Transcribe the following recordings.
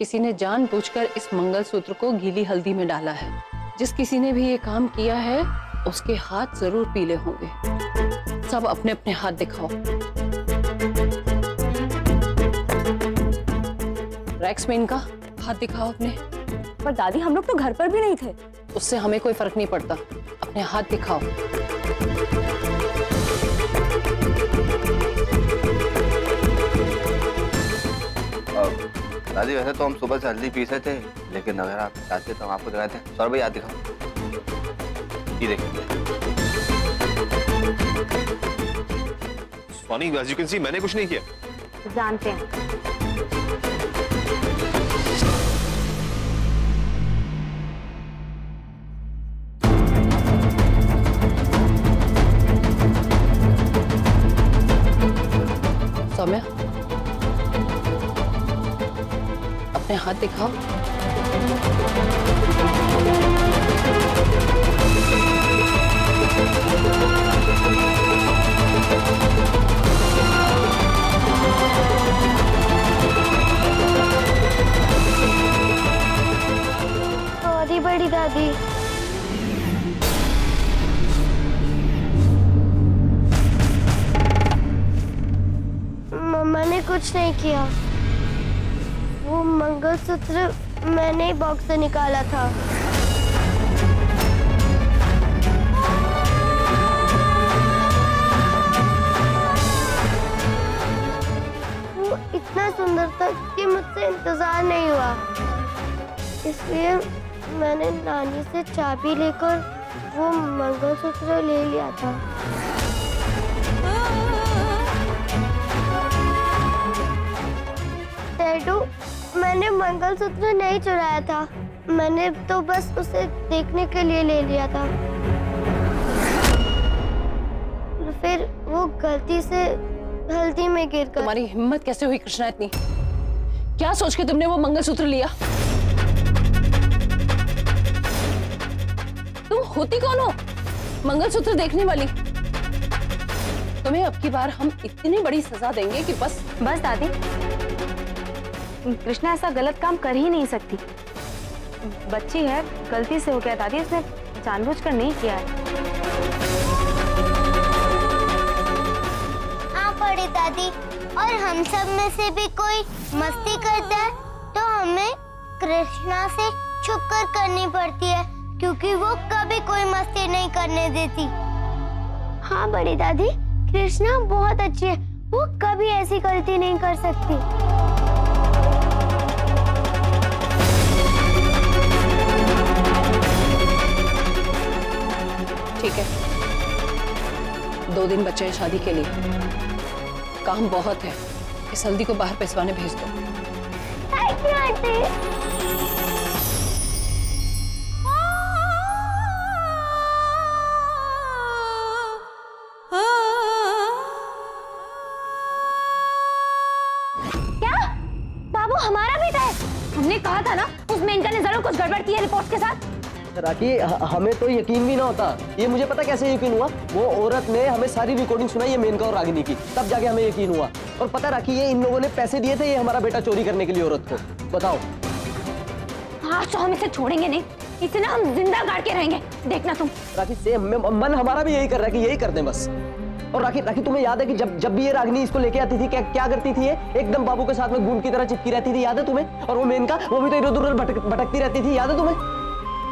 किसी ने जानबूझकर इस मंगलसूत्र को गीली हल्दी में डाला है। जिस किसी ने भी ये काम किया है उसके हाथ जरूर पीले होंगे। सब अपने अपने हाथ दिखाओ। रैक्स में इनका हाथ दिखाओ अपने। पर दादी हम लोग तो घर पर भी नहीं थे। उससे हमें कोई फर्क नहीं पड़ता, अपने हाथ दिखाओ। दादी वैसे तो हम सुबह से हल्दी पीसे थे, लेकिन अगर आप चाहते तो हम आपको दिखाते हैं। सौरभ भाई हाथ दिखाओ। ये देखिए। Funny, as you can see, मैंने कुछ नहीं किया। जानते हैं। सौम्या, अपने हाथ दिखाओ। सॉरी बड़ी दादी। मम्मा ने कुछ नहीं किया। वो मंगलसूत्र मैंने ही बॉक्स से निकाला था। वो इतना सुंदर था कि मुझसे इंतजार नहीं हुआ, इसलिए मैंने नानी से चाबी लेकर वो मंगलसूत्र ले लिया था। डैडू, मैंने मंगलसूत्र नहीं चुराया था, मैंने तो बस उसे देखने के लिए ले लिया था। फिर वो गलती से हल्दी में गिरकर। तुम्हारी हिम्मत कैसे हुई कृष्णा इतनी? क्या सोच के तुमने वो मंगलसूत्र लिया? तुम होती कौन हो मंगलसूत्र देखने वाली? तुम्हें अब की बार हम इतनी बड़ी सजा देंगे कि बस दादी, कृष्णा ऐसा गलत काम कर ही नहीं सकती। बच्ची है, गलती से हो गया दादी, इसने जानबूझकर नहीं किया है। हाँ बड़ी दादी, और हम सब में से भी कोई मस्ती करता है तो हमें कृष्णा से छुप कर करनी पड़ती है, क्योंकि वो कभी कोई मस्ती नहीं करने देती। हाँ बड़ी दादी, कृष्णा बहुत अच्छी है, वो कभी ऐसी गलती नहीं कर सकती। ठीक है, 2 दिन बचे हैं शादी के लिए। काम बहुत है, इस हल्दी को बाहर पिसवाने भेज दो। Thank you aunty. क्या? बाबू हमारा बेटा है? हमने कहा था ना, उस मेनका ने जरूर कुछ गड़बड़ की है रिपोर्ट के साथ। राखी, हमें तो यकीन भी ना होता। ये मुझे पता कैसे यकीन हुआ, वो औरत ने हमें सारी रिकॉर्डिंग सुनाई, ये मेनका और रागिनी की, तब जाके हमें यकीन हुआ। और पता राखी, ये इन लोगों ने पैसे दिए थे ये हमारा बेटा चोरी करने के लिए औरत को। बताओ। आज तो हम इसे छोड़ेंगे नहीं, इसे ना हम जिंदा गाड़ के रहेंगे, देखना तुम। राखी, से मन हमारा भी यही कर रहा है कि यही कर दें बस। और राखी, तुम्हें याद है कि जब भी ये रागिनी इसको लेके आती थी, क्या करती थी? ये एकदम बाबू के साथ में गूंद की तरह चिपकी रहती थी, याद है तुम्हें? और वो मेनका, वो भी तो इधर उधर भटकती रहती थी, याद है तुम्हें?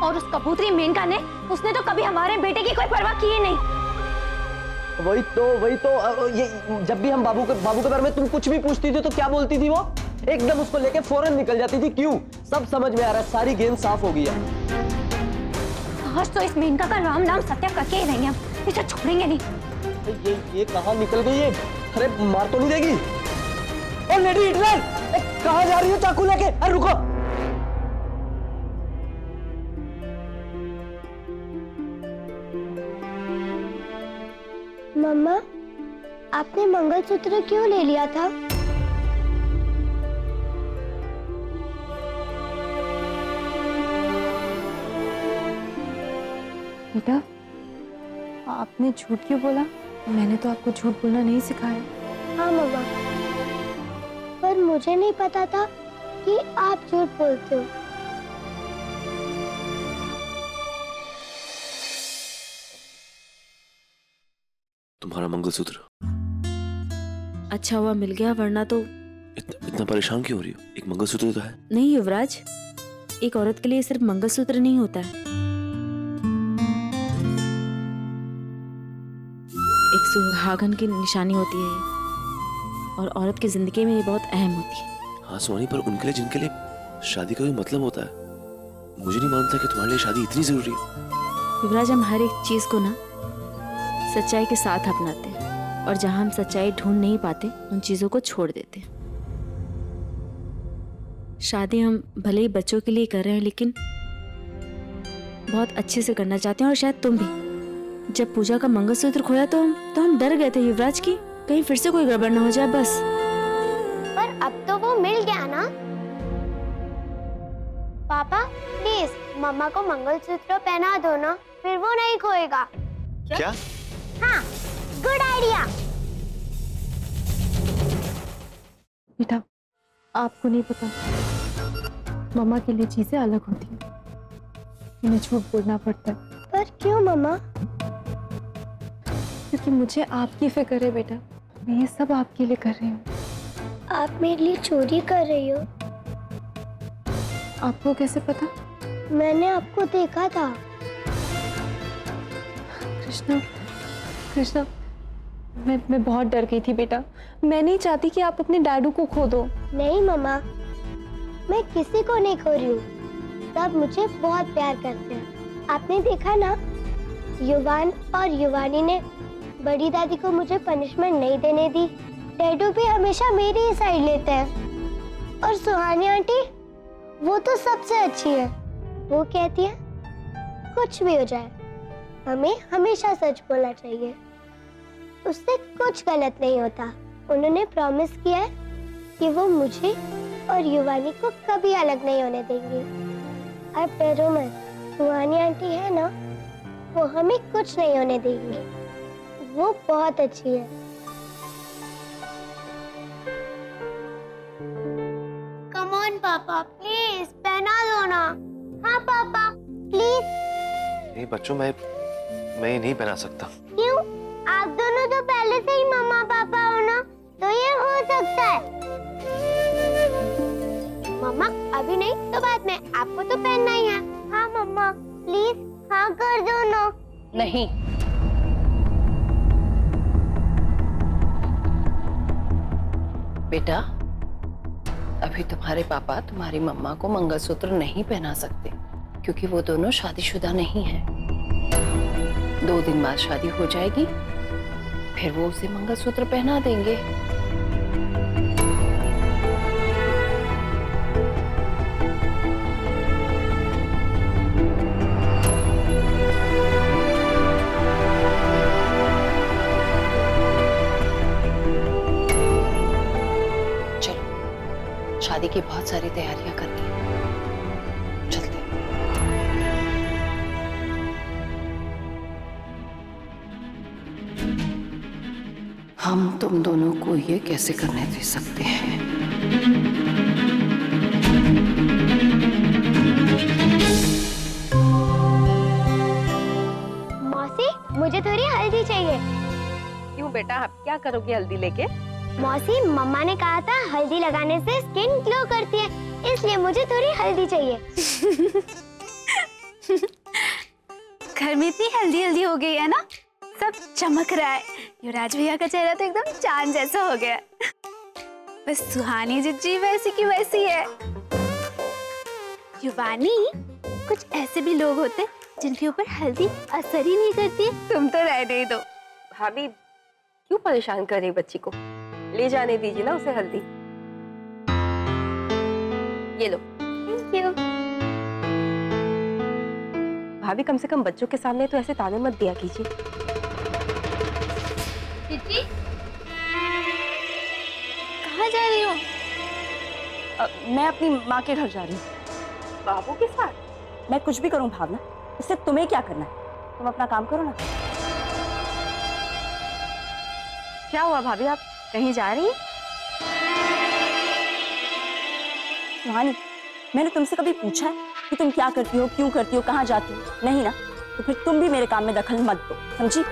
और उस कबूतरी मेनका ने, उसने तो कभी हमारे बेटे की कोई परवाह की ही नहीं। वही तो ये जब भी हम बाबू के बारे में तुम कुछ भी पूछती थी तो क्या बोलती थी वो? एकदम उसको लेके फौरन निकल जाती थी। क्यों? सब समझ में आ रहा है, सारी गेंद साफ हो गई है। आज तो इस मेनका का राम नाम सत्य करके ही रहेंगे हम, इसे छोड़ेंगे नहीं। ये कहाँ निकल गई है? अरे मार तो नहीं देगी? ओ लेडी हिटलर, कहाँ जा रही हो चाकू लेके? अरे रुको। मम्मा, आपने मंगलसूत्र क्यों ले लिया था? बेटा, आपने झूठ क्यों बोला? मैंने तो आपको झूठ बोलना नहीं सिखाया। हाँ मम्मा, पर मुझे नहीं पता था कि क्योंकि आप झूठ बोलते हो। तुम्हारा मंगलसूत्र अच्छा हुआ मिल गया, वरना तो इतना परेशान क्यों हो रही हो? एक मंगलसूत्र तो है। नहीं युवराज, एक औरत के लिए सिर्फ मंगलसूत्र नहीं होता है, एक सुहागन की निशानी होती है ये, और औरत की जिंदगी में ये बहुत अहम होती है। हाँ सुहानी, पर उनके लिए जिनके लिए शादी का कोई मतलब होता है, मुझे नहीं मालूम था कि तुम्हारे लिए शादी इतनी जरूरी है। युवराज, हम हर एक चीज को ना सच्चाई के साथ अपनाते हैं, और जहां हम सच्चाई ढूंढ नहीं पाते उन चीजों को छोड़ देते हैं। शादी हम भले ही बच्चों के लिए कर रहे हैं, लेकिन बहुत अच्छे से करना चाहते हैं, और शायद तुम भी। जब पूजा का मंगलसूत्र खोया तो हम डर गए थे युवराज की कहीं फिर से कोई गड़बड़ ना हो जाए, बस। पर अब तो वो मिल गया ना। पापा प्लीज मम्मा को मंगलसूत्र पहना दो ना, फिर वो नहीं खोएगा। क्या? हाँ, गुड आइडिया। बेटा, आपको नहीं पता, मम्मा के लिए चीजें अलग होती हैं, उन्हें झूठ बोलना पड़ता है। पर क्यों मम्मा? क्योंकि मुझे आपकी फिक्र है बेटा, मैं ये सब आपके लिए कर रही हूँ। आप मेरे लिए चोरी कर रही हो? आपको कैसे पता? मैंने आपको देखा था। कृष्णा, कृष्णा, मैं बहुत डर गई थी बेटा। मैं नहीं चाहती कि आप अपने डैडू को खो दो। नहीं मम्मा, मैं किसी को नहीं खो रही हूँ। सब मुझे बहुत प्यार करते हैं। आपने देखा ना, युवान और युवानी ने बड़ी दादी को मुझे पनिशमेंट नहीं देने दी। डैडू भी हमेशा मेरी ही साइड लेते हैं। और सुहानी आंटी, वो तो सबसे अच्छी है। वो कहती है कुछ भी हो जाए हमें हमेशा सच बोलना चाहिए, उससे कुछ गलत नहीं होता। उन्होंने प्रॉमिस किया है कि वो मुझे और युवानी को कभी अलग नहीं होने देंगे। अब डरो मत, सुहानी आंटी है ना, वो हमें कुछ नहीं होने देंगी। वो बहुत अच्छी है। कम ऑन पापा, प्लीज पहना दो ना। हाँ पापा प्लीज। नहीं बच्चों, मैं ये नहीं पहना सकता। क्यों? आप दोनों तो पहले से ही मम्मा पापा हो ना, तो ये हो सकता है। मम्मा अभी नहीं तो बाद में, आपको तो पहनना ही है। हाँ मम्मा प्लीज, हाँ कर दो ना। नहीं, बेटा, अभी तुम्हारे पापा तुम्हारी मम्मा को मंगलसूत्र नहीं पहना सकते, क्योंकि वो दोनों शादीशुदा नहीं हैं। 2 दिन बाद शादी हो जाएगी, फिर वो उसे मंगलसूत्र पहना देंगे। चलो, शादी की बहुत सारी तैयारियां करनी है, चलते हैं। हम तुम दोनों को ये कैसे करने दे सकते हैं? मौसी मुझे थोड़ी हल्दी चाहिए। क्यों बेटा, आप क्या करोगी हल्दी लेके? मौसी मम्मा ने कहा था हल्दी लगाने से स्किन ग्लो करती है, इसलिए मुझे थोड़ी हल्दी चाहिए। घर में इतनी हल्दी हल्दी हो गई है ना, सब चमक रहा है। युवराज भैया का चेहरा तो एकदम चांद जैसा हो गया। बस सुहानी जिज्जी वैसी की वैसी है। युवानी, कुछ ऐसे भी लोग होते जिनके ऊपर हल्दी असर ही नहीं करती। तुम तो रहने दो। भाभी क्यों परेशान कर रही बच्ची को? ले जाने दीजिए ना उसे हल्दी। ये लो। Thank you. भाभी कम से कम बच्चों के सामने तो ऐसे ताने मत दिया कीजिए। दीदी कहाँ जा रही हो? मैं अपनी माँ के घर जा रही हूँ। बाबू के साथ? मैं कुछ भी करूँ भावना, इससे तुम्हें क्या करना है? तुम अपना काम करो ना। क्या हुआ भाभी, आप कहीं जा रही हैं? सुहानी, मैंने तुमसे कभी पूछा है कि तुम क्या करती हो, क्यों करती हो, कहाँ जाती हो? नहीं ना, तो फिर तुम भी मेरे काम में दखल मत दो, समझी?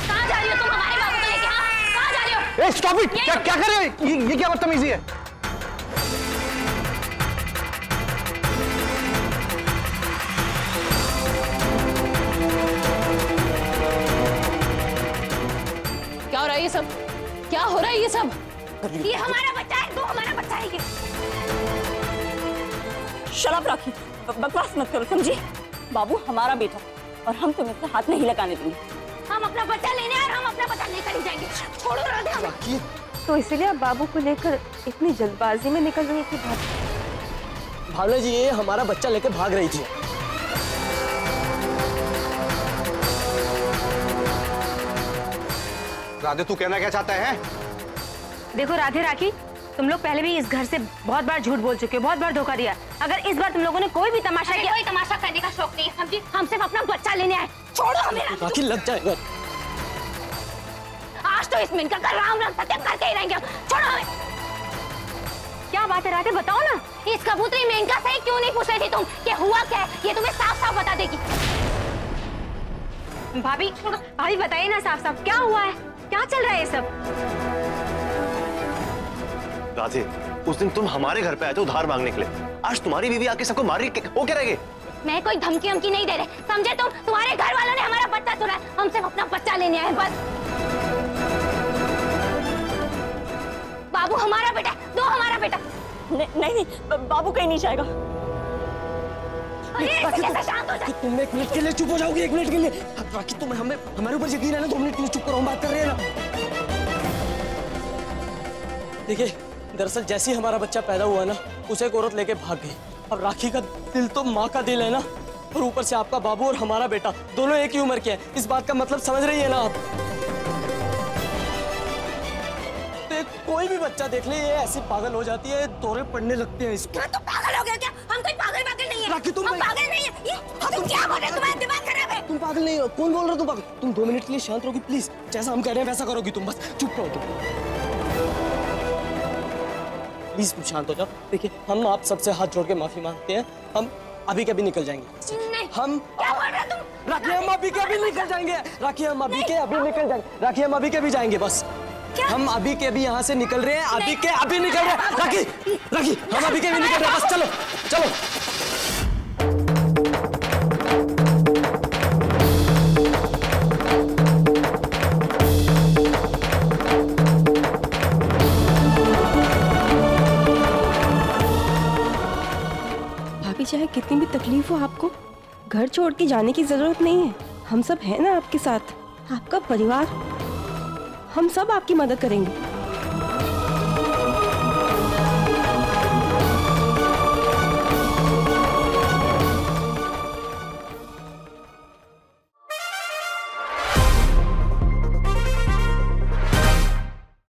कहाँ जा रही हो तुम हमारे बाबू को लेके? हाँ, कहाँ जा रही हो? Stop it! क्या कर रहे हो? ये क्या बदतमीजी है? क्या हो रहा है ये सब? क्या हो रहा है ये सब? ये हमारा बच्चा है, तो हमारा बच्चा है ये। शराब राखी, बकवास मत करो, समझी? बाबू हमारा बेटा और हम तुम्हें से हाथ नहीं लगाने देंगे। हम अपना बच्चा लेने आए और हम अपना बच्चा लेकर ही जाएंगे। छोड़ो राधे हमें। तो इसलिए आप बाबू को लेकर इतनी जल्दबाजी में निकल रही थी? भावना जी, ये हमारा बच्चा लेके भाग रही थी। राधे, तू कहना क्या चाहता है? देखो राधे राखी, तुम लोग पहले भी इस घर से बहुत बार झूठ बोल चुके हो, बहुत बार धोखा दिया। अगर इस बार तुम लोगों ने कोई भी तमाशा किया, कोई तमाशा करने का शौक नहीं है, समझी? हम सिर्फ अपना बच्चा लेने आए। छोड़ो हमें। राखी लग जाएगा। आज तो इस मिनका का राम राम सत्य करके ही रहेंगे हम। छोड़ो हमें। क्या बात है राधे, बताओ ना। इस कबूतरी मेनका से क्यों नहीं पूछ रही थी तुम कि हुआ क्या है? ये तुम्हें साफ साफ बता देगी। भाभी भाभी बताइए ना साफ साफ, क्या हुआ है, क्या चल रहा है ये सब? राधे, उस दिन तुम हमारे घर पे आए थे उधार मांगने के लिए, आज तुम्हारी बीवी आके सबको मार रही, वो क्या रहेगी? मैं कोई धमकी हमकी नहीं दे रहे, समझे तुम? तुम्हारे घर वालों ने हमारा बच्चा चुरा है, हम सिर्फ अपना बच्चा लेने आए बस। बाबू हमारा बेटा, दो हमारा बेटा। नहीं, बाबू कहीं नहीं जाएगा। कैसे शांत हो जाए? तुम एक मिनट के लिए चुप हो जाओगी? एक मिनट के लिए? राखी, तुम्हें हमारे ऊपर यकीन है ना? 2 मिनट के लिए चुप करो, हम बात कर रहे हैं ना। देखिए, दरअसल जैसे ही हमारा बच्चा पैदा हुआ ना, उसे एक औरत लेके भाग गई। अब राखी का दिल तो माँ का दिल है ना, और ऊपर से आपका बाबू और हमारा बेटा दोनों एक ही उम्र के हैं। इस बात का मतलब समझ रही है ना आप? तो कोई भी बच्चा देख ले, ये ऐसी पागल हो जाती है, दौरे पड़ने लगते हैं इसको। तुम पागल हो गए क्या? हम कोई पागल नहीं है। राखी, तुम हम पागल नहीं है। ये तुम क्या बोल रहे हो? तुम्हारा दिमाग खराब है। तुम पागल नहीं हो। कौन बोल रहा है तुम पागल? तुम 2 मिनट के लिए शांत रहोगी प्लीज? जैसा हम कह रहे हैं वैसा करोगी तुम, बस चुप रहो तुम। प्लीज तुम शांत हो जाओ। देखिए, हम आप सबसे हाथ जोड़ के माफी मांगते हैं। हम अभी के अभी निकल जाएंगे। नहीं, हम क्या बोल रहे हो तुम? राखी, हम अभी के अभी निकल जाएंगे। राखी, हम अभी के अभी निकल जाएंगे। राखी, हम अभी के अभी जाएंगे बस। हम अभी के अभी यहाँ से निकल रहे हैं, अभी के अभी निकल रहे हैं। राखी, हम अभी के अभी निकल रहे हैं, बस चलो चलो। भाभी, चाहे कितनी भी तकलीफ हो आपको, घर छोड़ के जाने की जरूरत नहीं है। हम सब हैं ना आपके साथ, आपका परिवार। हम सब आपकी मदद करेंगे।